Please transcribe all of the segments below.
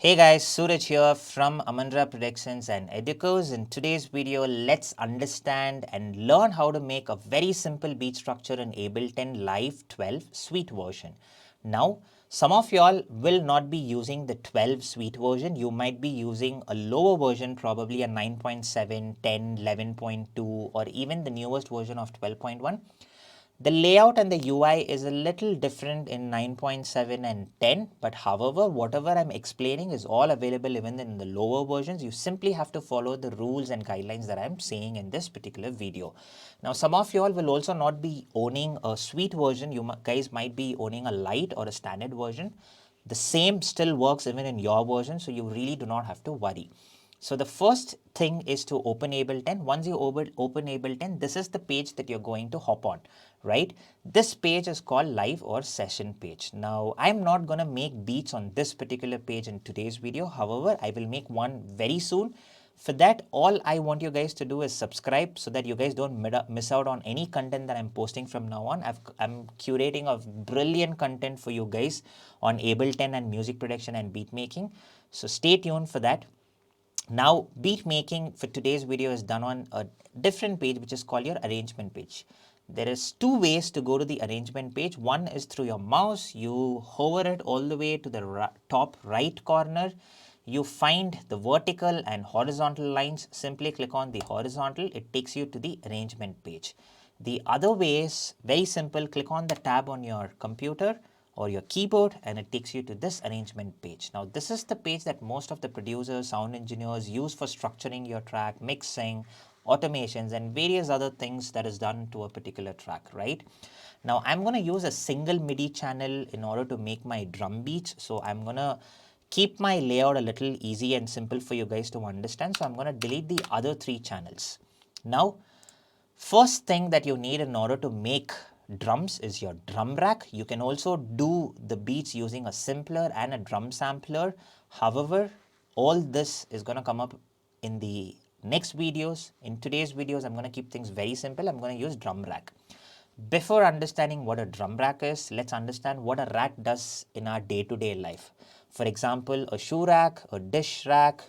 Hey guys, Suraj here from Amonra Productions and Edukos. In today's video, let's understand and learn how to make a very simple beat structure in Ableton Live 12 Suite version. Now, some of y'all will not be using the 12 Suite version. You might be using a lower version, probably a 9.7, 10, 11.2, or even the newest version of 12.1. The layout and the UI is a little different in 9.7 and 10, but however, whatever I'm explaining is all available even in the lower versions. You simply have to follow the rules and guidelines that I'm saying in this particular video. Now, some of you all will also not be owning a suite version. You guys might be owning a light or a standard version. The same still works even in your version, so you really do not have to worry. So the first thing is to open Ableton. Once you open Ableton, this is the page that you're going to hop on, right? This page is called live or session page. Now, I'm not going to make beats on this particular page in today's video. However, I will make one very soon. For that, all I want you guys to do is subscribe so that you guys don't miss out on any content that I'm posting from now on. I'm curating a brilliant content for you guys on Ableton and music production and beat making. So stay tuned for that. Now, beat making for today's video is done on a different page, which is called your arrangement page. There is two ways to go to the arrangement page. One is through your mouse. You hover it all the way to the top right corner. You find the vertical and horizontal lines. Simply click on the horizontal. It takes you to the arrangement page. The other way is very simple. Click on the tab on your computer or your keyboard and it takes you to this arrangement page. Now, this is the page that most of the producers, sound engineers use for structuring your track, mixing, automations, and various other things that is done to a particular track, right? Now, I'm going to use a single MIDI channel in order to make my drum beats. So I'm going to keep my layout a little easy and simple for you guys to understand. So I'm going to delete the other three channels. Now, first thing that you need in order to make drums is your drum rack. You can also do the beats using a simpler and a drum sampler. However, all this is going to come up in the next videos. In today's videos, I'm going to keep things very simple. I'm going to use drum rack. Before understanding what a drum rack is, let's understand what a rack does in our day-to-day life. For example, a shoe rack, a dish rack,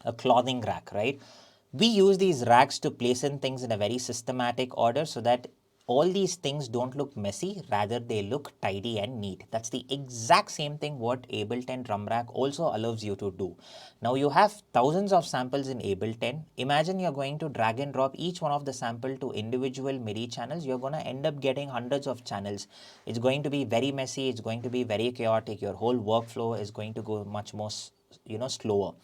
a clothing rack, right? We use these racks to place in things in a very systematic order so that all these things don't look messy, rather they look tidy and neat. That's the exact same thing what Ableton Drum Rack also allows you to do. Now you have thousands of samples in Ableton. Imagine you're going to drag and drop each one of the sample to individual MIDI channels. You're going to end up getting hundreds of channels. It's going to be very messy. It's going to be very chaotic. Your whole workflow is going to go much more, slower.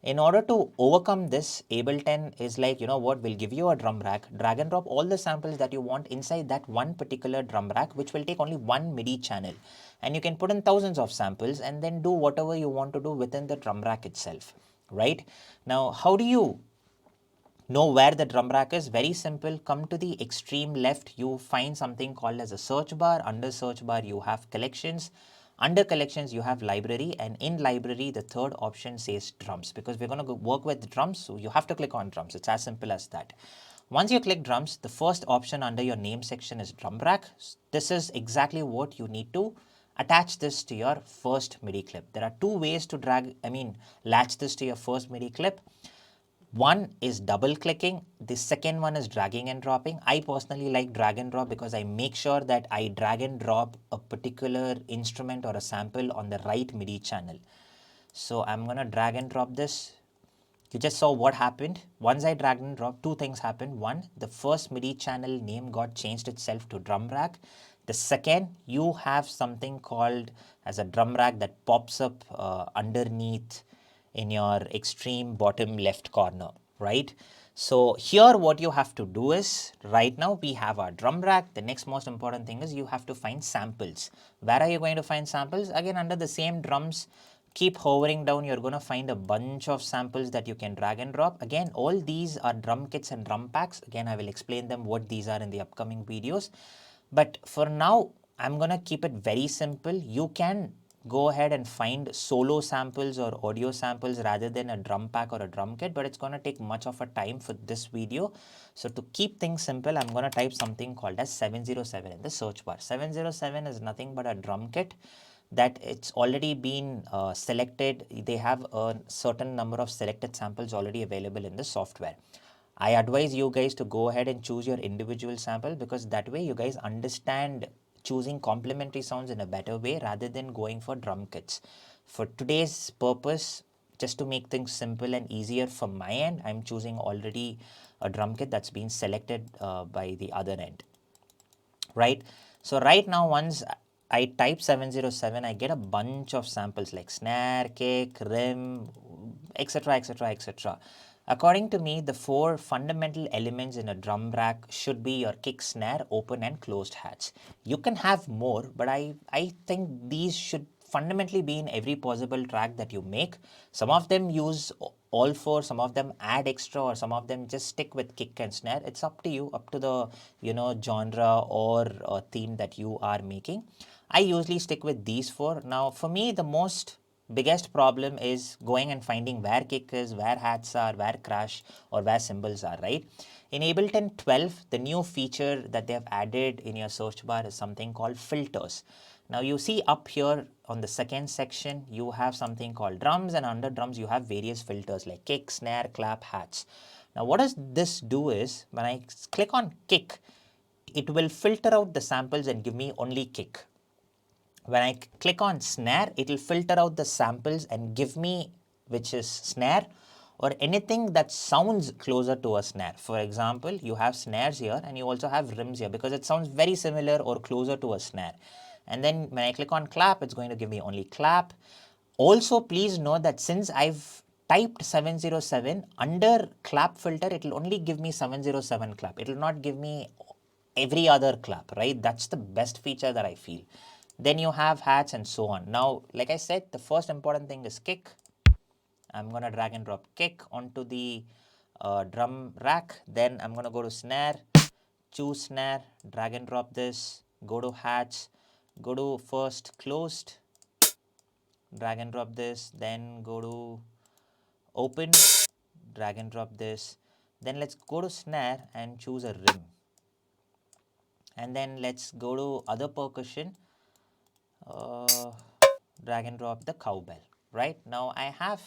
In order to overcome this, Ableton is like, we'll give you a drum rack, drag and drop all the samples that you want inside that one particular drum rack, which will take only one MIDI channel. And you can put in thousands of samples and then do whatever you want to do within the drum rack itself, right? Now, how do you know where the drum rack is? Very simple. Come to the extreme left, you find something called as a search bar. Under search bar, you have collections. Under collections, you have library, and in library, the third option says drums, because we're going to work with drums. So you have to click on drums. It's as simple as that. Once you click drums, the first option under your name section is drum rack. This is exactly what you need to attach this to your first MIDI clip. There are two ways to latch this to your first MIDI clip. One is double clicking. The second one is dragging and dropping. I personally like drag and drop because I make sure that I drag and drop a particular instrument or a sample on the right MIDI channel. So I'm going to drag and drop this. You just saw what happened. Once I dragged and dropped, two things happened. One, the first MIDI channel name got changed itself to drum rack. The second, you have something called as a drum rack that pops up underneath in your extreme bottom left corner, right? So here what you have to do is, right now we have our drum rack. The next most important thing is you have to find samples. Where are you going to find samples? Again, under the same drums, keep hovering down. You're going to find a bunch of samples that you can drag and drop. Again, all these are drum kits and drum packs. Again, I will explain them what these are in the upcoming videos. But for now, I'm going to keep it very simple. You can go ahead and find solo samples or audio samples rather than a drum pack or a drum kit, but it's going to take much of a time for this video. So to keep things simple, I'm going to type something called as 707 in the search bar. 707 is nothing but a drum kit that it's already been selected. They have a certain number of selected samples already available in the software. I advise you guys to go ahead and choose your individual sample, because that way you guys understand choosing complementary sounds in a better way rather than going for drum kits. For today's purpose, just to make things simple and easier from my end, I'm choosing already a drum kit that's been selected by the other end, right? So right now, once I type 707, I get a bunch of samples like snare, kick, rim, etc., etc., etc. According to me, the four fundamental elements in a drum rack should be your kick, snare, open and closed hats. You can have more, but I think these should fundamentally be in every possible track that you make. Some of them use all four, some of them add extra, or some of them just stick with kick and snare. It's up to you, up to the genre or theme that you are making. I usually stick with these four. Now for me, the most biggest problem is going and finding where kick is, where hats are, where crash or where cymbals are, right? In Ableton 12, the new feature that they have added in your search bar is something called filters. Now you see up here on the second section, you have something called drums, and under drums you have various filters like kick, snare, clap, hats. Now what does this do is, when I click on kick, it will filter out the samples and give me only kick. When I click on snare, it will filter out the samples and give me which is snare or anything that sounds closer to a snare. For example, you have snares here and you also have rims here because it sounds very similar or closer to a snare. And then when I click on clap, it's going to give me only clap. Also, please note that since I've typed 707 under clap filter, it will only give me 707 clap. It will not give me every other clap, right? That's the best feature that I feel. Then you have hats and so on. Now, like I said, the first important thing is kick. I'm going to drag and drop kick onto the drum rack. Then I'm going to go to snare, choose snare, drag and drop this, go to hats, go to first closed, drag and drop this, then go to open, drag and drop this. Then let's go to snare and choose a rim. And then let's go to other percussion, drag and drop the cowbell. Right now I have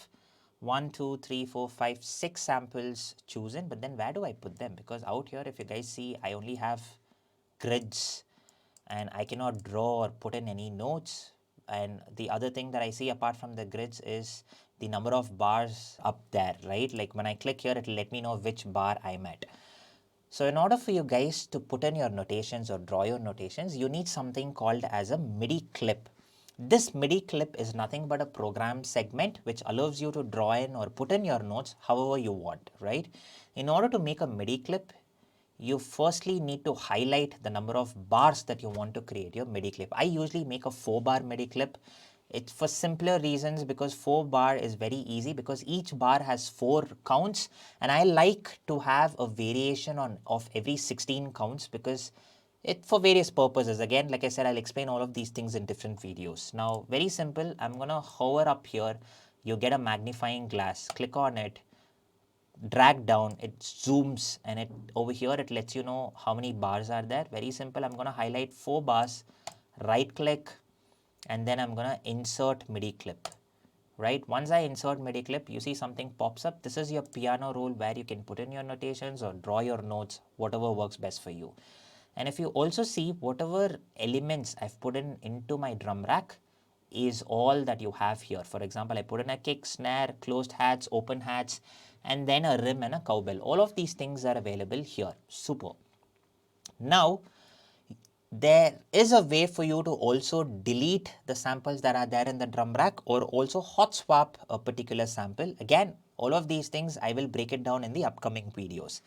1, 2, 3, 4, 5, 6 samples chosen, but then where do I put them? Because out here, if you guys see, I only have grids and I cannot draw or put in any notes. And the other thing that I see apart from the grids is the number of bars up there, right? Like when I click here, it'll let me know which bar I'm at. So in order for you guys to put in your notations or draw your notations, you need something called as a MIDI clip. This MIDI clip is nothing but a program segment which allows you to draw in or put in your notes however you want, right? In order to make a MIDI clip, you firstly need to highlight the number of bars that you want to create your MIDI clip. I usually make a 4-bar MIDI clip. It's for simpler reasons because 4-bar is very easy because each bar has 4 counts, and I like to have a variation of every 16 counts because it for various purposes. Again, like I said, I'll explain all of these things in different videos. Now, very simple. I'm going to hover up here. You get a magnifying glass. Click on it. Drag down. It zooms, and it over here, it lets you know how many bars are there. Very simple. I'm going to highlight 4 bars. Right click. And then I'm going to insert MIDI clip. Right? Once I insert MIDI clip, you see something pops up. This is your piano roll where you can put in your notations or draw your notes, whatever works best for you. And if you also see, whatever elements I've put in into my drum rack is all that you have here. For example, I put in a kick, snare, closed hats, open hats, and then a rim and a cowbell. All of these things are available here. Super. Now, there is a way for you to also delete the samples that are there in the drum rack or also hot swap a particular sample. Again, all of these things I will break it down in the upcoming videos.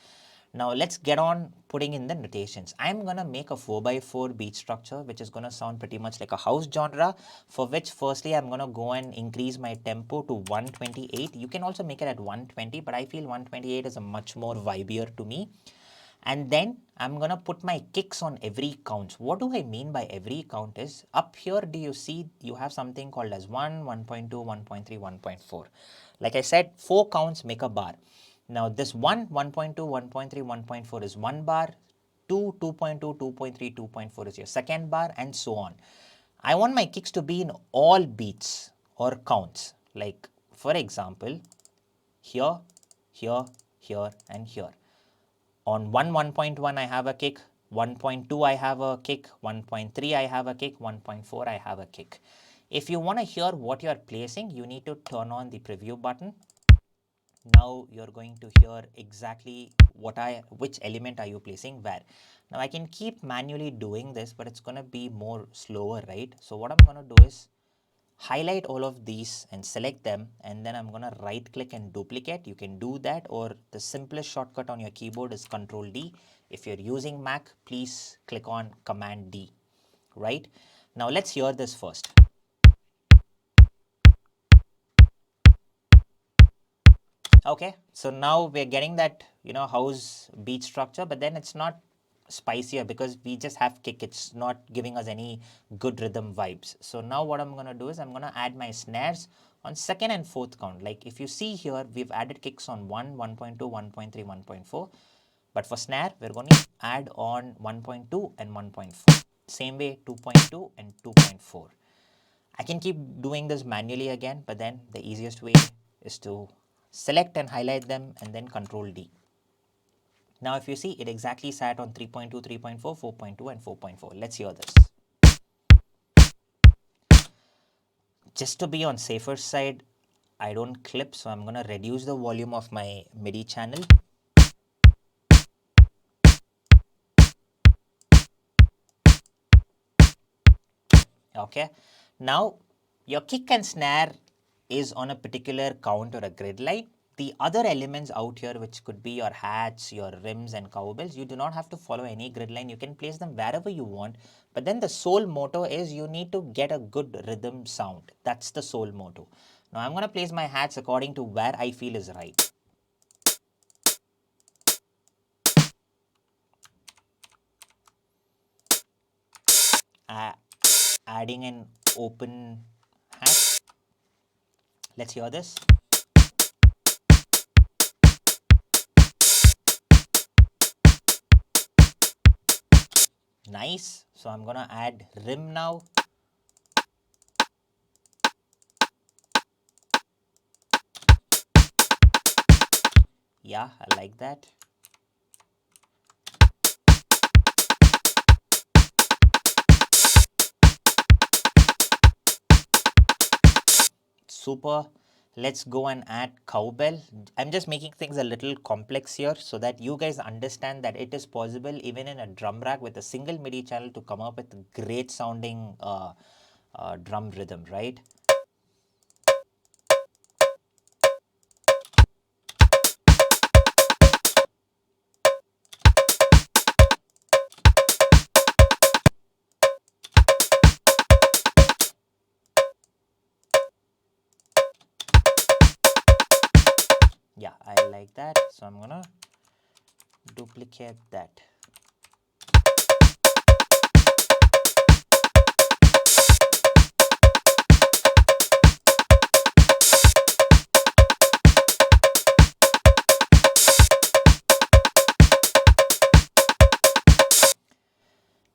Now let's get on putting in the notations. I'm going to make a 4x4 beat structure which is going to sound pretty much like a house genre, for which firstly I'm going to go and increase my tempo to 128. You can also make it at 120, but I feel 128 is a much more vibier to me. And then I'm going to put my kicks on every count. What do I mean by every count is, up here do you see you have something called as 1, 1.2, 1.3, 1.4. Like I said, 4 counts make a bar. Now this 1, 1.2, 1.3, 1.4 is 1 bar, 2, 2.2, 2.3, 2.4 is your second bar, and so on. I want my kicks to be in all beats or counts. Like for example, here, here, here, and here. On 1.1 I have a kick, 1.2 I have a kick, 1.3 I have a kick, 1.4 I have a kick. If you want to hear what you are placing, you need to turn on the preview button. Now you're going to hear exactly which element are you placing where. Now I can keep manually doing this, but it's going to be more slower, right? So what I'm going to do is highlight all of these and select them, and then I'm going to right click and duplicate. You can do that, or the simplest shortcut on your keyboard is Control D. If you're using Mac, please click on Command D, right? Now let's hear this first. Okay, so now we're getting that, house beat structure, but then it's not spicier because we just have kick. It's not giving us any good rhythm vibes. So now what I'm going to do is I'm going to add my snares on second and fourth count. Like if you see here, we've added kicks on 1, 1.2, 1.3, 1.4. But for snare, we're going to add on 1.2 and 1.4. Same way, 2.2 and 2.4. I can keep doing this manually again, but then the easiest way is to select and highlight them and then Control D. Now if you see, it exactly sat on 3.2, 3.4, 4.2 and 4.4. Let's hear this. Just to be on safer side, I don't clip, so I'm going to reduce the volume of my MIDI channel. Okay, now your kick and snare is on a particular count or a grid line. The other elements out here, which could be your hats, your rims and cowbells, you do not have to follow any grid line. You can place them wherever you want. But then the sole motto is you need to get a good rhythm sound. That's the sole motto. Now I'm going to place my hats according to where I feel is right. Adding an open hat. Let's hear this. Nice. So I'm going to add rim now. Yeah, I like that. Super. Let's go and add cowbell. I'm just making things a little complex here so that you guys understand that it is possible even in a drum rack with a single MIDI channel to come up with great sounding drum rhythm, right? Yeah, I like that. So I'm gonna duplicate that.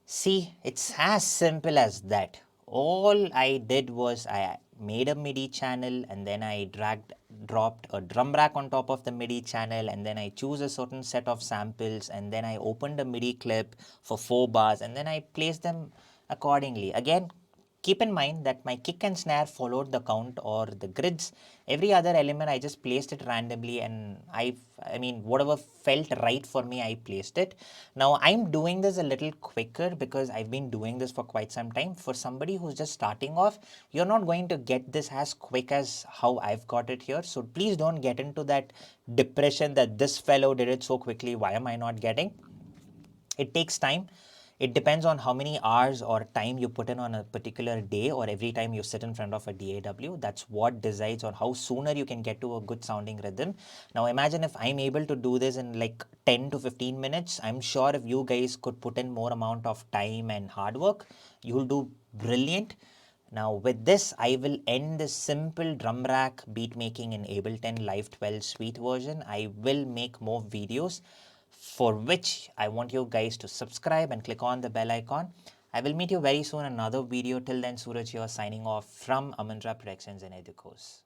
See, it's as simple as that. All I did was I made a MIDI channel and then I dropped a drum rack on top of the MIDI channel, and then I choose a certain set of samples, and then I opened a MIDI clip for 4 bars and then I placed them accordingly. Again, keep in mind that my kick and snare followed the count or the grids. Every other element I just placed it randomly, and I mean whatever felt right for me I placed it. Now I'm doing this a little quicker because I've been doing this for quite some time. For somebody who's just starting off, you're not going to get this as quick as how I've got it here. So please don't get into that depression that this fellow did it so quickly, why am I not getting? It takes time. It depends on how many hours or time you put in on a particular day or every time you sit in front of a DAW. That's what decides on how sooner you can get to a good sounding rhythm. Now imagine if I'm able to do this in like 10 to 15 minutes. I'm sure if you guys could put in more amount of time and hard work, you'll do brilliant. Now with this, I will end this simple drum rack beat making in Ableton Live 12 Suite version. I will make more videos, for which I want you guys to subscribe and click on the bell icon. I will meet you very soon in another video. Till then, Suraj here signing off from Amonra Productions and Edukos.